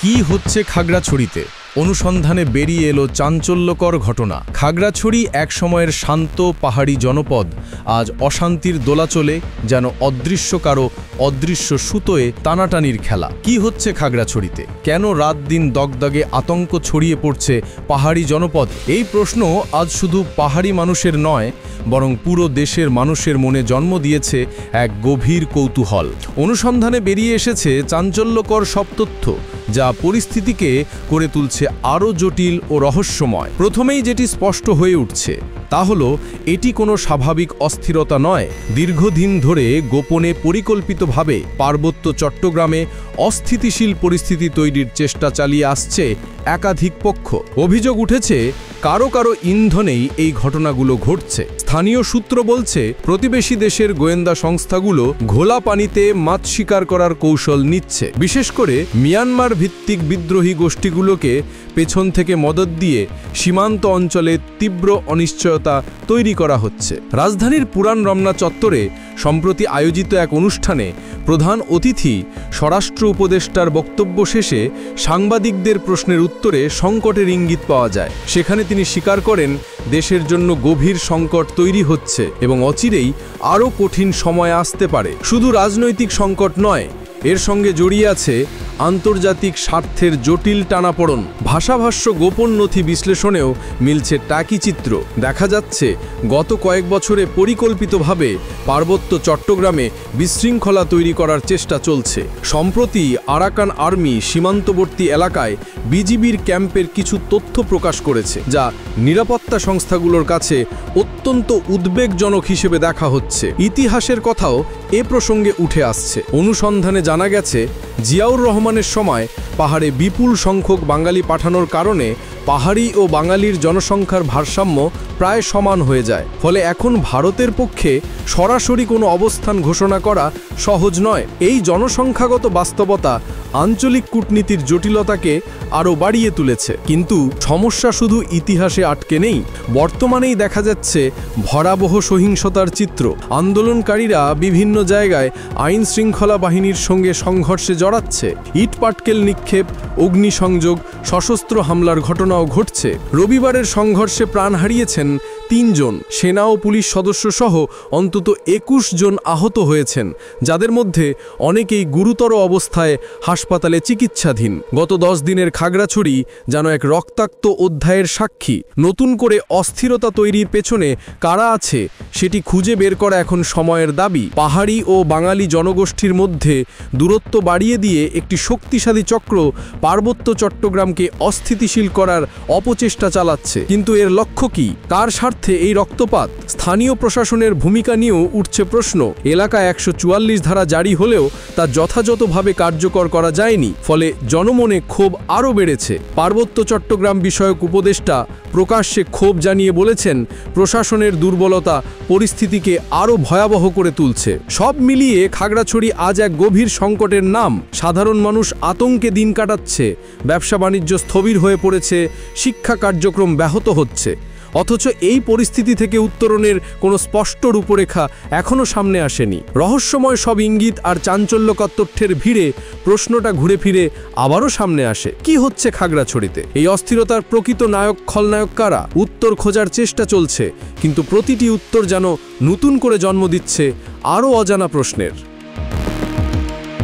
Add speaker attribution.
Speaker 1: কি হচ্ছে খাগড়াছড়িতে? অনুসন্ধানে বেরিয়ে এলো চাঞ্চল্যকর ঘটনা। খাগড়াছড়ি এক সময়ের শান্ত পাহাড়ি জনপদ আজ অশান্তির দোলাচলে, যেন অদৃশ্য কারো অদৃশ্য সুতোয় টানাটানির খেলা। কি হচ্ছে খাগড়াছড়িতে? কেন রাত দিন দগদগে আতঙ্ক ছড়িয়ে পড়ছে পাহাড়ি জনপদ? এই প্রশ্ন আজ শুধু পাহাড়ি মানুষের নয়, বরং পুরো দেশের মানুষের মনে জন্ম দিয়েছে এক গভীর কৌতূহল। অনুসন্ধানে বেরিয়ে এসেছে চাঞ্চল্যকর সব তথ্য, যা পরিস্থিতিকে করে তুলছে আরও জটিল ও রহস্যময়। প্রথমেই যেটি স্পষ্ট হয়ে উঠছে তা হলো, এটি কোনো স্বাভাবিক অস্থিরতা নয়। দীর্ঘদিন ধরে গোপনে পরিকল্পিতভাবে পার্বত্য চট্টগ্রামে অস্থিতিশীল পরিস্থিতি তৈরির চেষ্টা চালিয়ে আসছে একাধিক পক্ষ। অভিযোগ উঠেছে কারো কারো ইন্ধনেই এই ঘটনাগুলো ঘটছে। স্থানীয় সূত্র বলছে, প্রতিবেশী দেশের গোয়েন্দা সংস্থাগুলো ঘোলা পানিতে মাছ শিকার করার কৌশল নিচ্ছে। বিশেষ করে মিয়ানমার ভিত্তিক বিদ্রোহী গোষ্ঠীগুলোকে পেছন থেকে মদত দিয়ে সীমান্ত অঞ্চলে তীব্র অনিশ্চয়তা তৈরি করা হচ্ছে। রাজধানীর পুরান রমনা চত্বরে সম্প্রতি আয়োজিত এক অনুষ্ঠানে প্রধান অতিথি স্বরাষ্ট্র উপদেষ্টার বক্তব্য শেষে সাংবাদিকদের প্রশ্নের উত্তরে সংকটের ইঙ্গিত পাওয়া যায়। সেখানে তিনি স্বীকার করেন, দেশের জন্য গভীর সংকট তৈরি হচ্ছে এবং অচিরেই আরও কঠিন সময় আসতে পারে। শুধু রাজনৈতিক সংকট নয়, এর সঙ্গে জড়িয়ে আছে আন্তর্জাতিক স্বার্থের জটিল টানাপোড়েন। ভাষাভাষ্য গোপন নথি বিশ্লেষণেও মিলছে টাকি চিত্র। দেখা যাচ্ছে গত কয়েক বছরে পরিকল্পিতভাবে পার্বত্য চট্টগ্রামে বিশৃঙ্খলা তৈরি করার চেষ্টা চলছে। সম্প্রতি আরাকান আর্মি সীমান্তবর্তী এলাকায় বিজিবির ক্যাম্পের কিছু তথ্য প্রকাশ করেছে, যা নিরাপত্তা সংস্থাগুলোর কাছে অত্যন্ত উদ্বেগজনক হিসেবে দেখা হচ্ছে। ইতিহাসের কথাও এ প্রসঙ্গে উঠে আসছে। অনুসন্ধানে জানা গেছে, জিয়াউর রহমানের সময় পাহাড়ে বিপুল সংখ্যক বাঙালি পাঠানোর কারণে পাহাড়ি ও বাঙালির জনসংখ্যার ভারসাম্য প্রায় সমান হয়ে যায়। ফলে এখন ভারতের পক্ষে সরাসরি কোনো অবস্থান ঘোষণা করা সহজ নয়। এই জনসংখ্যাগত বাস্তবতা আঞ্চলিক কূটনীতির জটিলতাকে আরও বাড়িয়ে তুলেছে। কিন্তু সমস্যা শুধু ইতিহাসে আটকে নেই। বর্তমানেই দেখা যাচ্ছে ভয়াবহ সহিংসতার চিত্র। আন্দোলনকারীরা বিভিন্ন জায়গায় আইন শৃঙ্খলা বাহিনীর সঙ্গে সংঘর্ষে জড়াচ্ছে। ইটপাটকেল নিক্ষেপ, অগ্নিসংযোগ, সশস্ত্র হামলার ঘটনাও ঘটছে। রবিবারের সংঘর্ষে প্রাণ হারিয়েছেন ৩ জন। সেনা ও পুলিশ সদস্য সহ অন্তত ২১ জন আহত হয়েছেন, যাদের মধ্যে অনেকেই গুরুতর অবস্থায় হাসপাতালে চিকিৎসাধীন। গত ১০ দিনের খাগড়াছড়ি যেন এক রক্তাক্ত অধ্যায়ের সাক্ষী। নতুন করে অস্থিরতা তৈরির পেছনে কারা আছে সেটি খুঁজে বের করা এখন সময়ের দাবি। পাহাড়ি ও বাঙালি জনগোষ্ঠীর মধ্যে দূরত্ব বাড়িয়ে দিয়ে একটি শক্তিশালী চক্র পার্বত্য চট্টগ্রামকে অস্থিতিশীল করার অপচেষ্টা চালাচ্ছে। কিন্তু এর লক্ষ্য কি? কার স্বার্থে এই রক্তপাত? স্থানীয় প্রশাসনের ভূমিকা নিয়েও উঠছে প্রশ্ন। এলাকায় ১৪৪ ধারা জারি হলেও তা যথাযথভাবে কার্যকর করা যায়নি। ফলে জনমনে ক্ষোভ আরও বেড়েছে। পার্বত্য চট্টগ্রাম বিষয়ক উপদেষ্টা প্রকাশ্যে ক্ষোভ জানিয়ে বলেছেন, প্রশাসনের দুর্বলতা পরিস্থিতিকে আরও ভয়াবহ করে তুলছে। সব মিলিয়ে খাগড়াছড়ি আজ এক গভীর সংকটের নাম। সাধারণ মানুষ আতঙ্কে দিন কাটাচ্ছে, ব্যবসা বাণিজ্য স্থবির হয়ে পড়েছে, শিক্ষা কার্যক্রম ব্যাহত হচ্ছে। অথচ এই পরিস্থিতি থেকে উত্তরণের কোনো স্পষ্ট রূপরেখা এখনও সামনে আসেনি। রহস্যময় সব ইঙ্গিত আর চাঞ্চল্যকর তথ্যের ভিড়ে প্রশ্নটা ঘুরে ফিরে আবারও সামনে আসে, কি হচ্ছে খাগড়াছড়িতে? এই অস্থিরতার প্রকৃত নায়ক খলনায়ক কারা? উত্তর খোঁজার চেষ্টা চলছে, কিন্তু প্রতিটি উত্তর যেন নতুন করে জন্ম দিচ্ছে আরও অজানা প্রশ্নের।